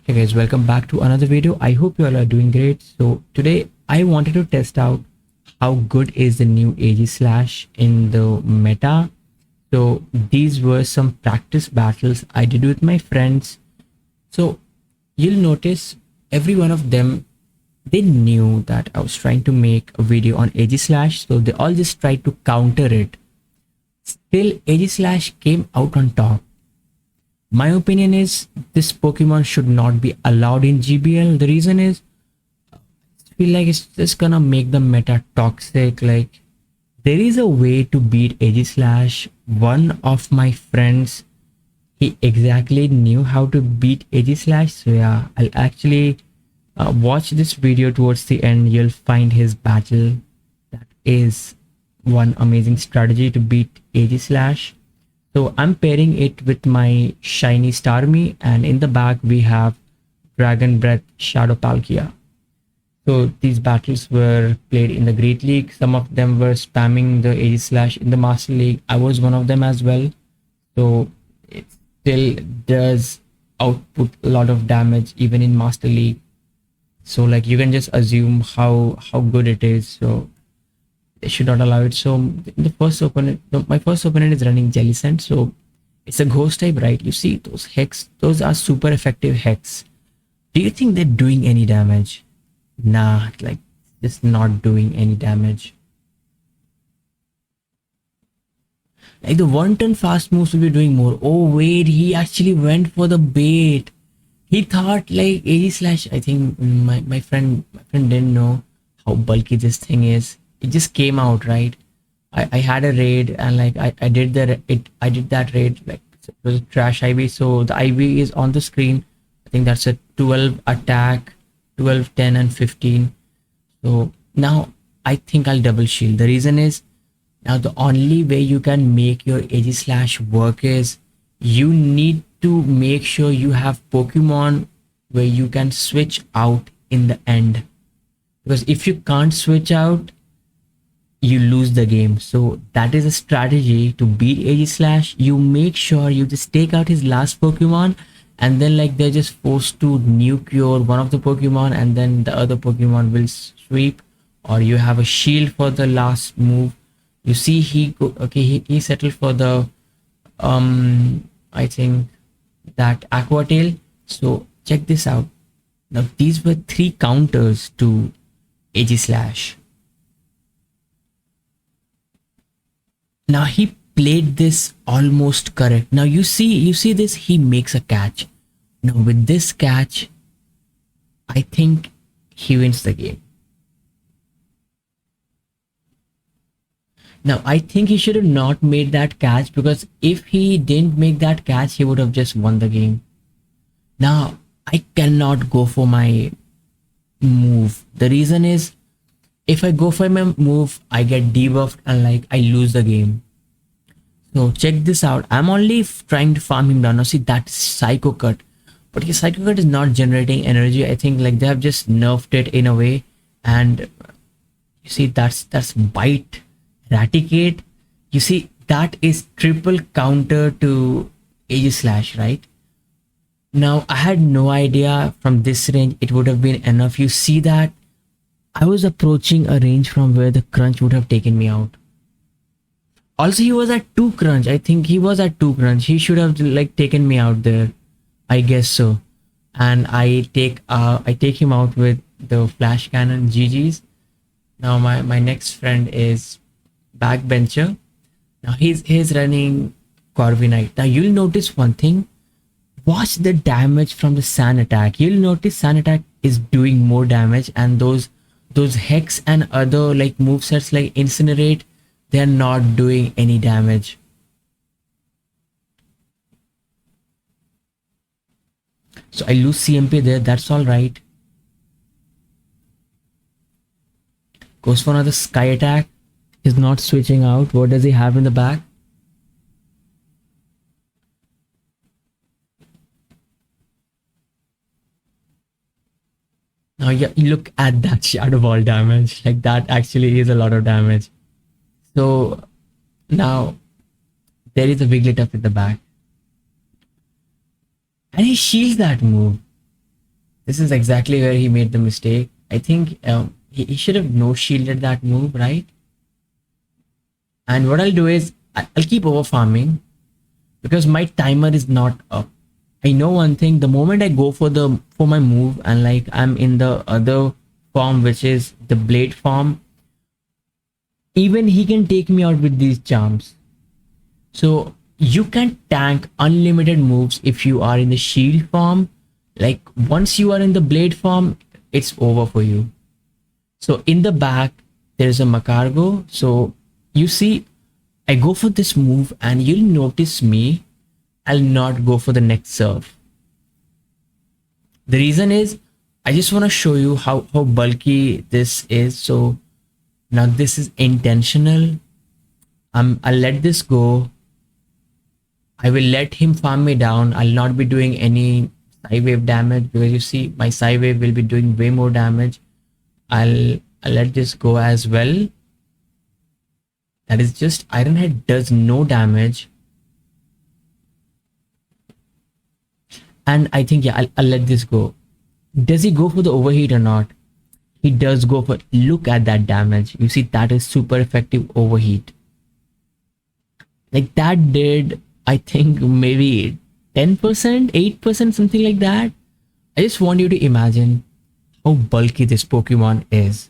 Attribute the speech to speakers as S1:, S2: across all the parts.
S1: Hey guys, welcome back to another video. I hope you all are doing great. So today I wanted to test out how good is the new Aegislash in the meta. So these were some practice battles I did with my friends. So you'll notice every one of them, they knew that I was trying to make a video on Aegislash, so they all just tried to counter it. Still, Aegislash came out on top. My opinion is this Pokemon should not be allowed in GBL. The reason is I feel like it's just gonna make the meta toxic. Like, there is a way to beat Aegislash. One of my friends, he exactly knew how to beat Aegislash. So yeah, I'll actually watch this video towards the end. You'll find his battle. That is one amazing strategy to beat Aegislash. So I'm pairing it with my shiny Starmie, and in the back we have Dragon Breath Shadow Palkia. So these battles were played in the Great League. Some of them were spamming the Aegislash in the Master League. I was one of them as well. So it still does output a lot of damage even in Master League. So like you can just assume how good it is. So they should not allow it. So the first opponent, my first opponent is running Jellicent. So it's a ghost type, right? You see those Hex, those are super effective Hex. Do you think they're doing any damage? Nah, like just not doing any damage. Like the one turn fast moves will be doing more. Oh wait, he actually went for the bait. He thought like Aegislash. I think my friend didn't know how bulky this thing is. It just came out, right? I had a raid and like I did that raid, like it was a trash IV. So the IV is on the screen. I think that's a 12 attack, 12, 10 and 15. So now I think I'll double shield. The reason is now the only way you can make your Aegislash work is you need to make sure you have Pokemon where you can switch out in the end. Because if you can't switch out, you lose the game. So that is a strategy to beat Aegislash. You make sure you just take out his last Pokemon, and then like they're just forced to nuke your one of the Pokemon, and then the other Pokemon will sweep, or you have a shield for the last move. You see he settled for the I think that Aqua Tail. So check this out. Now these were 3 counters to Aegislash. Now he played this almost correct. Now you see this, he makes a catch. Now with this catch, I think he wins the game. Now I think he should have not made that catch, because if he didn't make that catch, he would have just won the game. Now I cannot go for my move. The reason is, if I go for my move, I get debuffed and like I lose the game. So check this out. I'm only trying to farm him down. Now see, that's Psycho Cut. But his Psycho Cut is not generating energy. I think like they have just nerfed it in a way. And you see that's Bite, Eradicate. You see that is triple counter to Aegislash, right? Now I had no idea from this range it would have been enough. You see that I was approaching a range from where the crunch would have taken me out. Also, he was at 2 crunch. I think he was at 2 crunch. He should have like taken me out there. I guess so. And I take him out with the flash cannon. GG's. Now my next friend is Backbencher. Now he's running Corviknight. Now you'll notice one thing. Watch the damage from the Sand attack. You'll notice Sand attack is doing more damage, and those Hex and other like movesets like Incinerate, they're not doing any damage. So I lose CMP there, that's alright. Goes for another Sky attack. He's not switching out. What does he have in the back? Now yeah, look at that Shadow Ball damage. Like that actually is a lot of damage. So now there is a Wigglytuff at the back. And he shields that move. This is exactly where he made the mistake. I think he should have no shielded that move, right? And what I'll do is I'll keep over farming because my timer is not up. I know one thing, the moment I go for my move and like I'm in the other form, which is the blade form, even he can take me out with these charms. So you can tank unlimited moves if you are in the shield form. Like once you are in the blade form, it's over for you. So in the back, there's a Macargo. So you see, I go for this move and you'll notice me, I'll not go for the next serve. The reason is, I just want to show you how bulky this is. So now this is intentional. I'll let this go. I will let him farm me down. I'll not be doing any Psy Wave damage because you see my Psy Wave will be doing way more damage. I'll let this go as well. That is just Iron Head does no damage. And I think, yeah, I'll let this go. Does he go for the overheat or not? He does go for, look at that damage. You see, that is super effective overheat. Like that did, I think maybe 10%, 8%, something like that. I just want you to imagine how bulky this Pokemon is.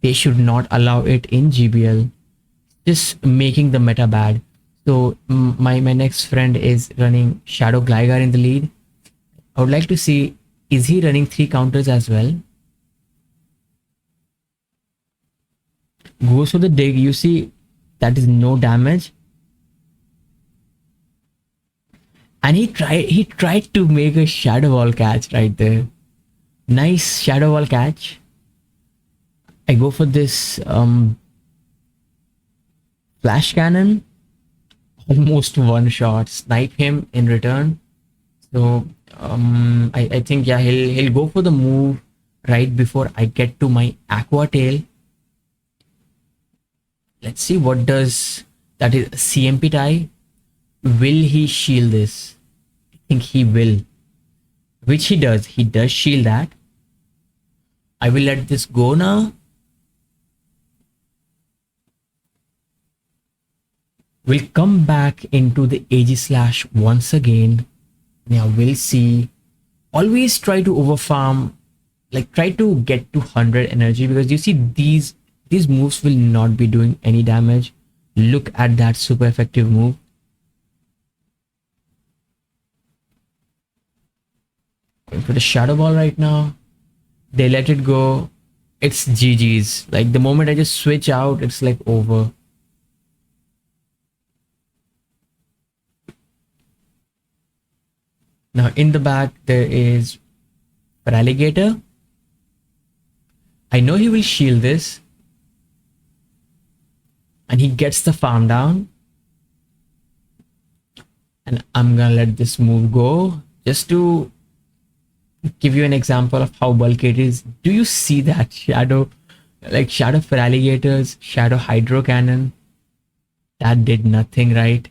S1: They should not allow it in GBL. Just making the meta bad. So my next friend is running Shadow Gligar in the lead. I would like to see, is he running 3 counters as well? Goes for the dig. You see, that is no damage. And he tried to make a Shadow Ball catch right there. Nice Shadow Ball catch. I go for this Flash Cannon. Almost one shot. Snipe him in return. So I think, yeah, he'll go for the move right before I get to my Aqua Tail. Let's see what does that is CMP tie. Will he shield this? I think he will. Which he does. He does shield that. I will let this go now. We'll come back into the Aegislash once again. Now we'll see. Always try to overfarm. Like try to get to 100 energy because you see these moves will not be doing any damage. Look at that super effective move. Going for the Shadow Ball right now. They let it go. It's GG's. Like the moment I just switch out, it's like over. Now in the back there is for Alligator. I know he will shield this. And he gets the farm down. And I'm gonna let this move go. Just to give you an example of how bulky it is. Do you see that shadow? Like Shadow for Alligators, Shadow Hydro Cannon. That did nothing, right?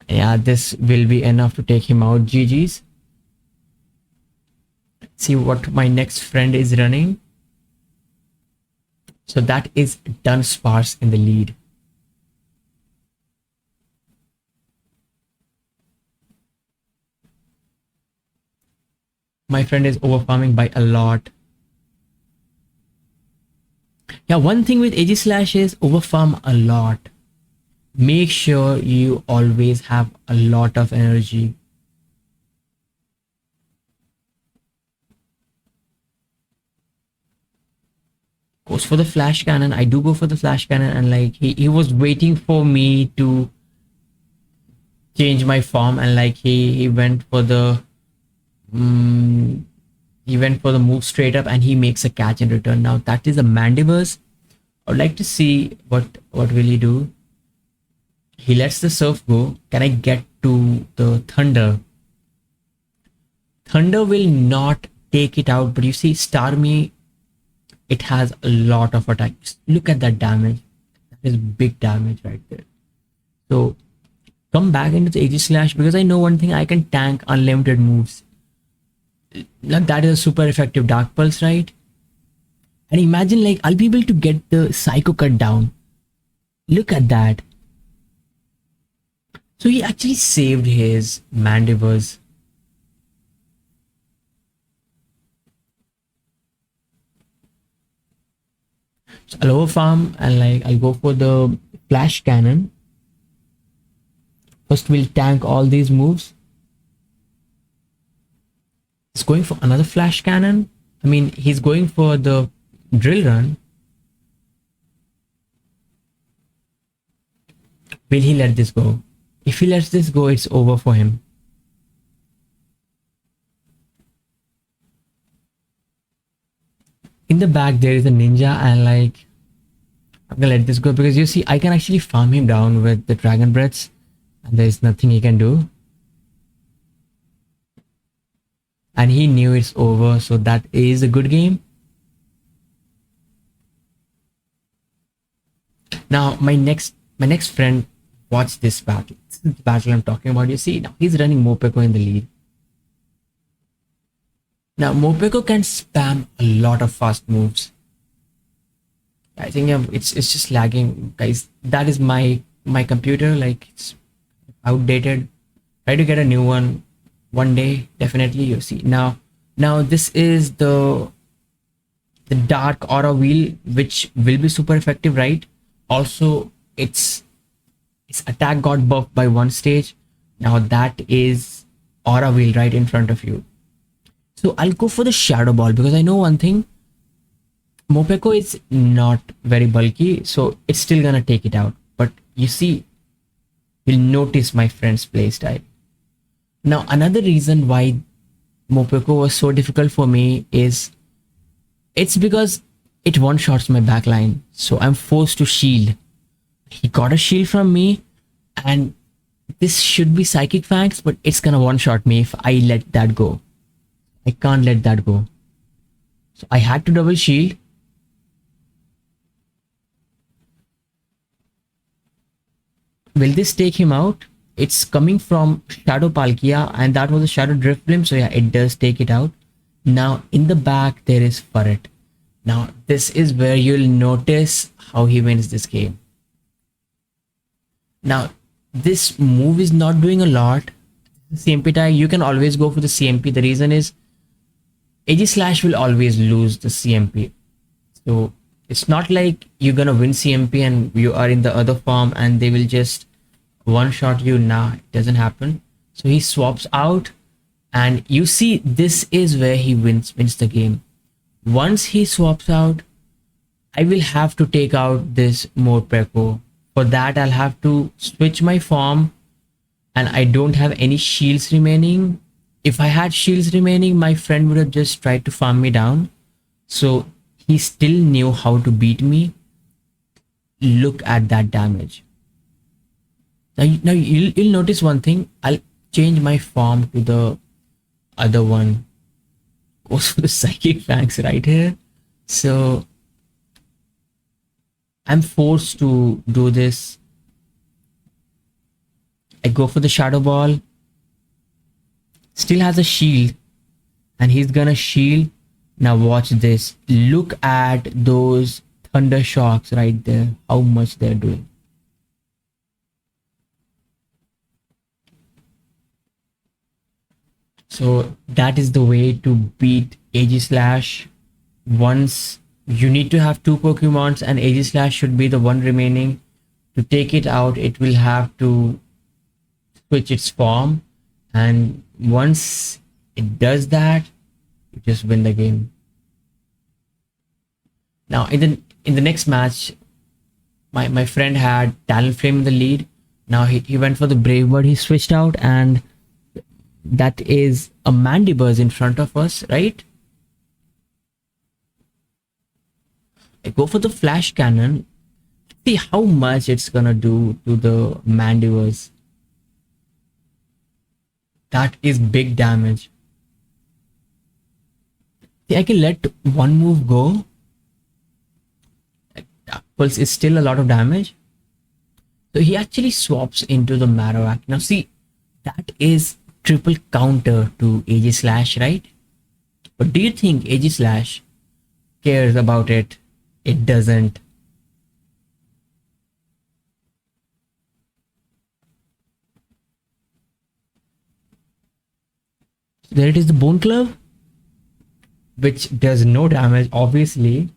S1: Yeah, this will be enough to take him out. GG's. Let's see what my next friend is running. So that is Dunsparce in the lead. My friend is overfarming by a lot. Yeah, one thing with Aegislash is overfarm a lot. Make sure you always have a lot of energy. Goes for the Flash Cannon. I do go for the Flash Cannon, and like he was waiting for me to change my form, and like he went for the move straight up, and he makes a catch in return. Now that is a Mandiverse. I would like to see what will he do. He lets the Surf go. Can I get to the Thunder? Thunder will not take it out, but you see Starmie, it has a lot of attack. Just look at that damage. That is big damage right there. So come back into the Aegislash because I know one thing, I can tank unlimited moves. That is a super effective Dark Pulse, right? And imagine like I'll be able to get the Psycho Cut down. Look at that. So he actually saved his Mandibuzz. So I'll overfarm and like I'll go for the Flash Cannon. First we'll tank all these moves. He's going for another Flash Cannon. I mean, he's going for the Drill Run. Will he let this go? If he lets this go, it's over for him. In the back, there is a ninja, and like, I'm gonna let this go because you see, I can actually farm him down with the Dragon Breaths, and there is nothing he can do. And he knew it's over, so that is a good game. Now, my next friend, watch this battle. This is the battle I'm talking about. You see, now he's running Morpeko in the lead. Now, Morpeko can spam a lot of fast moves. I think it's just lagging, guys. That is my computer. Like, it's outdated. Try to get a new one one day. Definitely, you see. Now this is the Dark Aura Wheel, which will be super effective, right? Also, its attack got buffed by one stage. Now that is Aura Wheel right in front of you. So I'll go for the Shadow Ball because I know one thing. Morpeko is not very bulky, so it's still gonna take it out. But you see, you'll notice my friend's playstyle. Now another reason why Morpeko was so difficult for me is it's because it one-shots my backline. So I'm forced to shield. He got a shield from me, and this should be Psychic Fangs, but it's gonna one-shot me if I let that go. I can't let that go. So I had to double shield. Will this take him out? It's coming from Shadow Palkia, and that was a Shadow Drift Blim, so yeah, it does take it out. Now in the back there is Furret. Now this is where you'll notice how he wins this game. Now this move is not doing a lot. CMP tag, you can always go for the CMP. The reason is Aegislash will always lose the CMP. So it's not like you're gonna win CMP and you are in the other form and they will just one-shot you. Nah, it doesn't happen. So he swaps out, and you see this is where he wins the game. Once he swaps out, I will have to take out this Morpeko. For that, I'll have to switch my form, and I don't have any shields remaining. If I had shields remaining, my friend would have just tried to farm me down. So he still knew how to beat me. Look at that damage. Now you'll notice one thing. I'll change my form to the other one. Goes for the Psychic Fangs right here. So I'm forced to do this. I go for the Shadow Ball. Still has a shield, and he's gonna shield. Now watch this. Look at those Thunder Shocks right there. How much they're doing. So that is the way to beat Aegislash. Once you need to have two Pokemons, and Aegislash should be the one remaining. To take it out, it will have to switch its form, and once it does that, you just win the game. Now in the next match, my friend had Talonflame in the lead. Now he went for the Brave Bird. He switched out, and that is a Mandibuzz in front of us, right? I go for the Flash Cannon. See how much it's gonna do to the Mandibuzz. That is big damage. See, I can let one move go. Dark Pulse is still a lot of damage. So he actually swaps into the Marowak. Now see, that is triple counter to Aegislash, right? But do you think Aegislash cares about it? It doesn't. There it is, the Bone Club, which does no damage, obviously.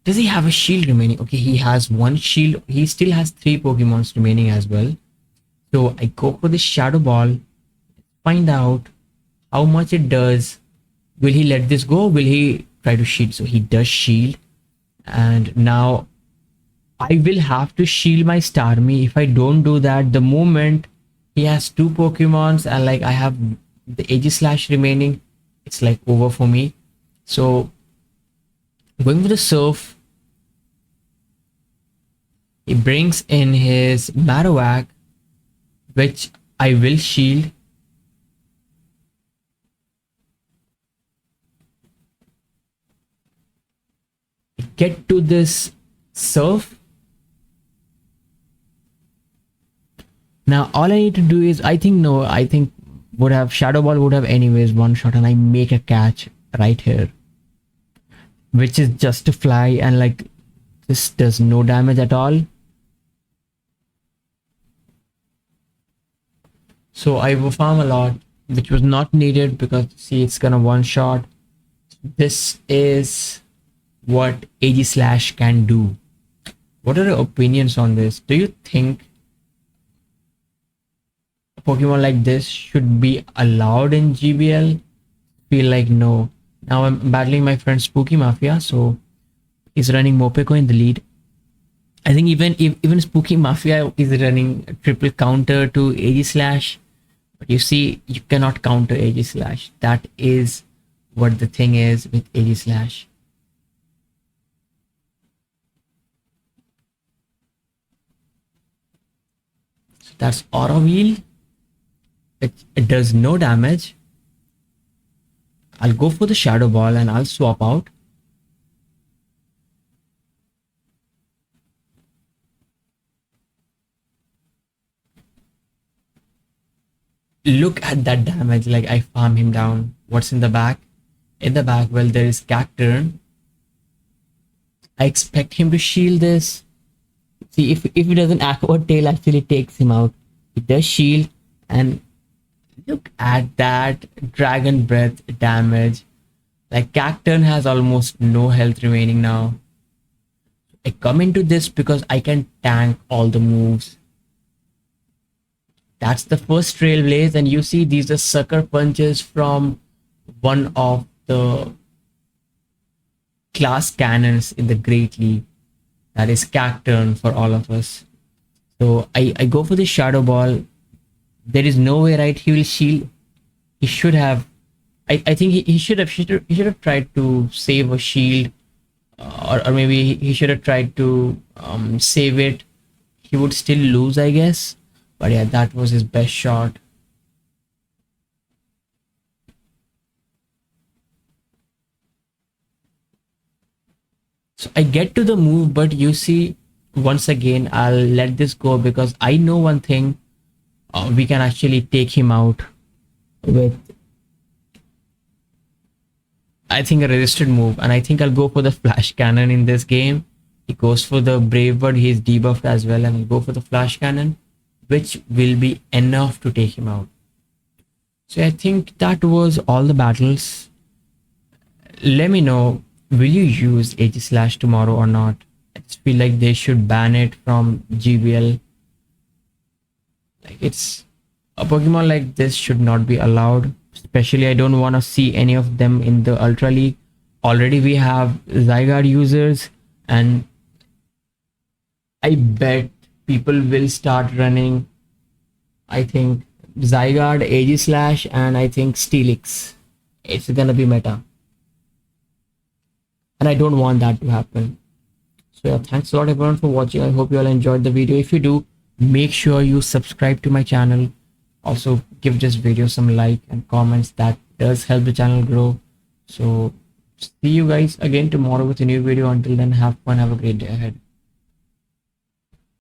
S1: Does he have a shield remaining? Okay, he has one shield. He still has 3 Pokemons remaining as well. So I go for the Shadow Ball. Find out how much it does. Will he let this go? Will he try to shield? So he does shield. And now I will have to shield my Starmie. If I don't do that, the moment he has 2 Pokemons and like I have the Aegislash remaining, it's like over for me. So going for the Surf, he brings in his Marowak, which I will shield. Get to this Surf. Now all I need to do is, I think would have Shadow Ball would have anyways one shot, and I make a catch right here, which is just to fly, and like this does no damage at all. So I will farm a lot, which was not needed because see, it's gonna one shot. This is what Aegislash can do. What are your opinions on this? Do you think a Pokemon like this should be allowed in GBL? Feel like no. Now I'm battling my friend Spooky Mafia, so he's running Mopeko in the lead. I think even Spooky Mafia is running a triple counter to Aegislash, but you see, you cannot counter Aegislash. That is what the thing is with Aegislash. So that's Aura Wheel. It does no damage. I'll go for the Shadow Ball and I'll swap out. Look at that damage, like I farm him down. What's in the back? In the back, well, there is Cacturn. I expect him to shield this. See, if he doesn't, Aqua Tail actually takes him out. He does shield, and look at that Dragon Breath damage. Like Cacturn has almost no health remaining now. I come into this because I can tank all the moves. That's the first Trailblaze, and you see these are sucker punches from one of the class cannons in the Great League. That is Cacturn for all of us. So I go for the Shadow Ball. There is no way, right? He will shield. He should have. I think he should have tried to save a shield, or maybe he should have tried to save it. He would still lose, I guess. But yeah, that was his best shot. So I get to the move, but you see, once again, I'll let this go because I know one thing. We can actually take him out with, I think, a resisted move. And I think I'll go for the Flash Cannon in this game. He goes for the Brave Bird. He's debuffed as well. And I'll go for the Flash Cannon, which will be enough to take him out. So I think that was all the battles. Let me know, will you use Aegislash tomorrow or not? I just feel like they should ban it from GBL. Like, it's a Pokemon like this should not be allowed. Especially, I don't want to see any of them in the Ultra League. Already we have Zygarde users, and I bet people will start running, I think, Zygarde, Aegislash, and I think Steelix. It's gonna be meta. And I don't want that to happen. So yeah, thanks a lot everyone for watching. I hope you all enjoyed the video. If you do, make sure you subscribe to my channel. Also give this video some like and comments. That does help the channel grow. So see you guys again tomorrow with a new video. Until then, have fun, have a great day ahead.